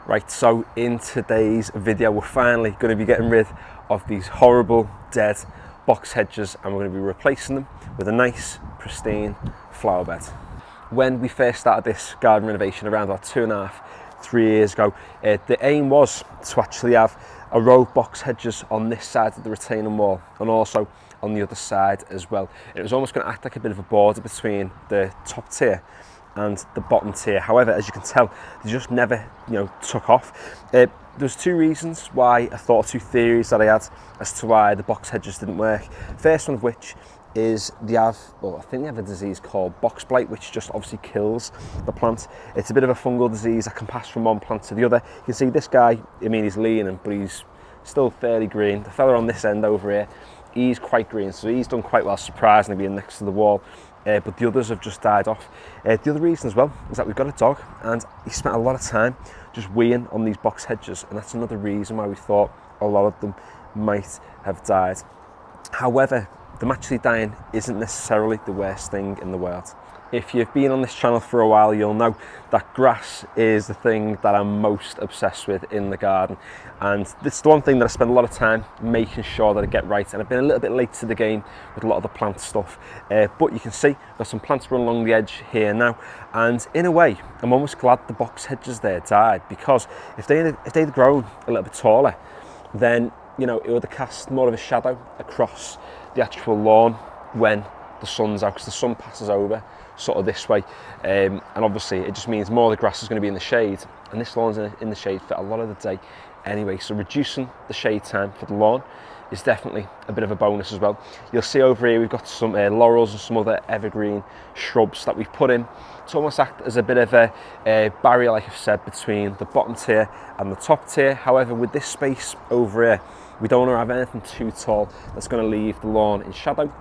Right, so in today's video we're finally going to be getting rid of these horrible dead box hedges, and we're going to be replacing them with a nice pristine flower bed. When we first started this garden renovation around about 2.5-3 years ago, the aim was to actually have a row of box hedges on this side of the retaining wall and also on the other side as well. It was almost going to act like a bit of a border between the top tier and the bottom tier. However, as you can tell, they just never, took off. There's two reasons why I thought, two theories that I had as to why the box hedges didn't work. First one of which is I think they have a disease called box blight, which just obviously kills the plant. It's a bit of a fungal disease that can pass from one plant to the other. You can see this guy, he's leaning, but he's still fairly green. The fella on this end over here, he's quite green, so he's done quite well, surprisingly, being next to the wall. But the others have just died off. The other reason as well is that we've got a dog, and he spent a lot of time just weeing on these box hedges, and that's another reason why we thought a lot of them might have died. However, them actually dying isn't necessarily the worst thing in the world. If you've been on this channel for a while, you'll know that grass is the thing that I'm most obsessed with in the garden, and it's the one thing that I spend a lot of time making sure that I get right. And I've been a little bit late to the game with a lot of the plant stuff, but you can see I've got some plants running along the edge here now, and in a way I'm almost glad the box hedges there died, because if they'd grown a little bit taller, then it would have cast more of a shadow across the actual lawn when the sun's out, because the sun passes over sort of this way, and obviously it just means more of the grass is going to be in the shade, and this lawn's in the shade for a lot of the day anyway, so reducing the shade time for the lawn is definitely a bit of a bonus as well. You'll see over here we've got some laurels and some other evergreen shrubs that we've put in to almost act as a bit of a barrier, like I've said, between the bottom tier and the top tier. However, with this space over here, we don't want to have anything too tall that's going to leave the lawn in shadow.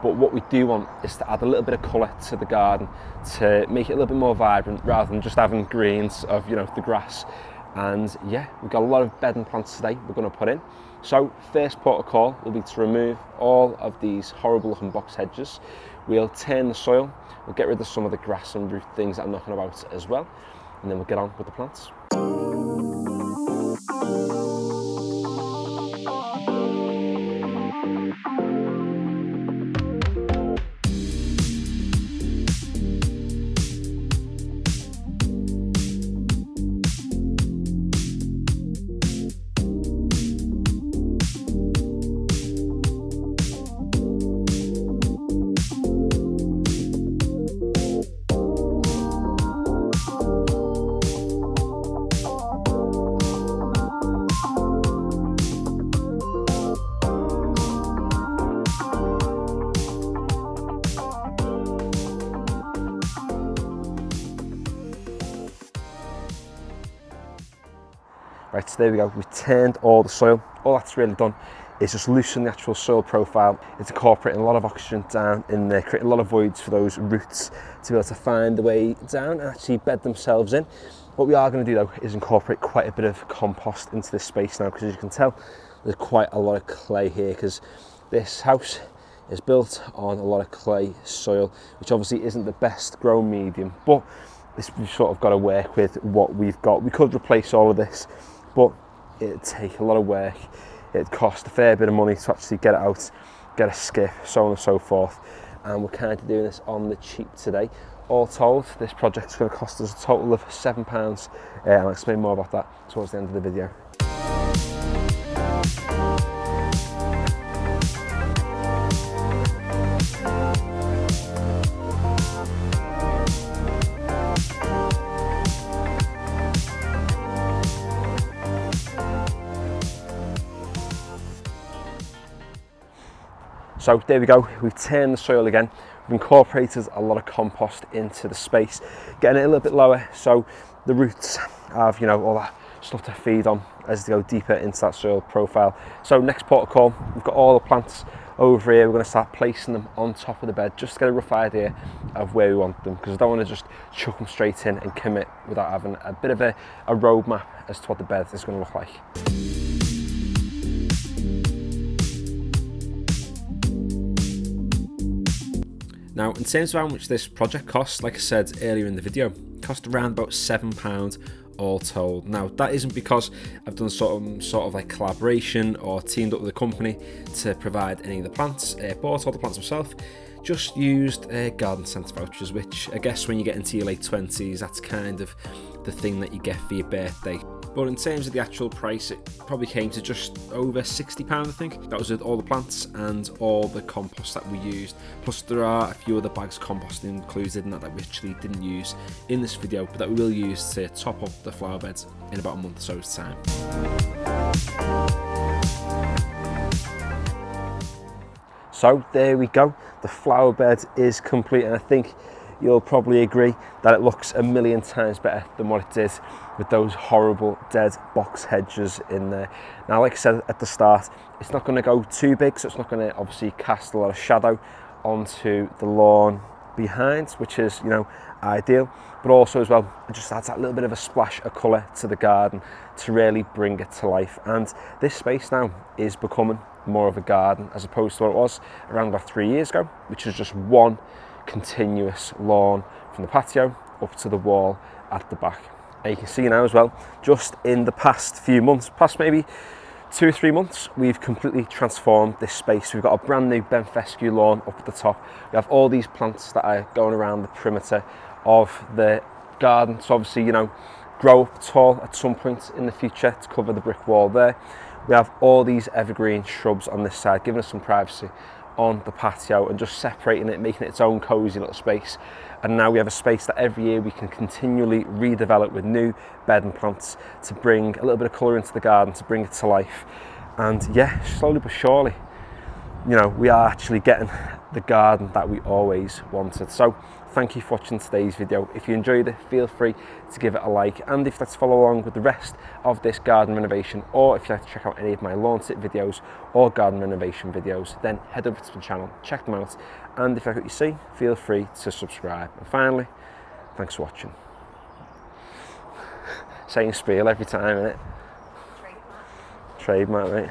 But what we do want is to add a little bit of colour to the garden to make it a little bit more vibrant, rather than just having greens of the grass. And yeah, we've got a lot of bedding plants today we're going to put in. So first port of call will be to remove all of these horrible looking box hedges. We'll turn the soil, we'll get rid of some of the grass and root things that are knocking about as well, and then we'll get on with the plants. Right, so there we go, we've turned all the soil. All that's really done is just loosen the actual soil profile. It's incorporating a lot of oxygen down in there, creating a lot of voids for those roots to be able to find the way down and actually bed themselves in. What we are going to do though is incorporate quite a bit of compost into this space now, because as you can tell, there's quite a lot of clay here, because this house is built on a lot of clay soil, which obviously isn't the best grown medium, but we've sort of got to work with what we've got. We could replace all of this, but it'd take a lot of work. It'd cost a fair bit of money to actually get it out, get a skip, so on and so forth. And we're kind of doing this on the cheap today. All told, this project's going to cost us a total of £7. I'll explain more about that towards the end of the video. So there we go, we've turned the soil again, we've incorporated a lot of compost into the space, getting it a little bit lower so the roots have all that stuff to feed on as they go deeper into that soil profile. So next port of call, we've got all the plants over here. We're going to start placing them on top of the bed just to get a rough idea of where we want them, because I don't want to just chuck them straight in and commit without having a bit of a roadmap as to what the bed is going to look like. Now, in terms of how much this project cost, like I said earlier in the video, it cost around about £7 all told. Now, that isn't because I've done sort of like collaboration or teamed up with a company to provide any of the plants. Bought all the plants myself. Just used garden centre vouchers, which I guess when you get into your late 20s, that's kind of the thing that you get for your birthday. But in terms of the actual price, it probably came to just over £60, I think. That was with all the plants and all the compost that we used. Plus there are a few other bags of compost included in that we actually didn't use in this video, but that we will use to top up the flower beds in about a month or so's time. So there we go, the flower bed is complete, and I think you'll probably agree that it looks a million times better than what it did with those horrible dead box hedges in there. Now, like I said at the start, it's not going to go too big, so it's not going to obviously cast a lot of shadow onto the lawn behind, which is, you know, ideal, but also as well, it just adds that little bit of a splash of colour to the garden to really bring it to life. And this space now is becoming more of a garden as opposed to what it was around about 3 years ago, which is just one continuous lawn from the patio up to the wall at the back. And you can see now as well, just in the past few months, past maybe 2 or 3 months, we've completely transformed this space. We've got a brand new Benfescue lawn up at the top. We have all these plants that are going around the perimeter of the garden to obviously, you know, grow up tall at some point in the future to cover the brick wall there. We have all these evergreen shrubs on this side, giving us some privacy on the patio and just separating it, making it its own cozy little space. And now we have a space that every year we can continually redevelop with new bedding plants to bring a little bit of colour into the garden, to bring it to life. And yeah, slowly but surely, you know, we are actually getting the garden that we always wanted. So thank you for watching today's video. If you enjoyed it, feel free to give it a like, and if that's follow along with the rest of this garden renovation, or if you'd like to check out any of my lawn sit videos or garden renovation videos, then head over to the channel, check them out, and if you like what you see, feel free to subscribe. And finally, thanks for watching. Saying spiel every time, innit? Trademark, mate.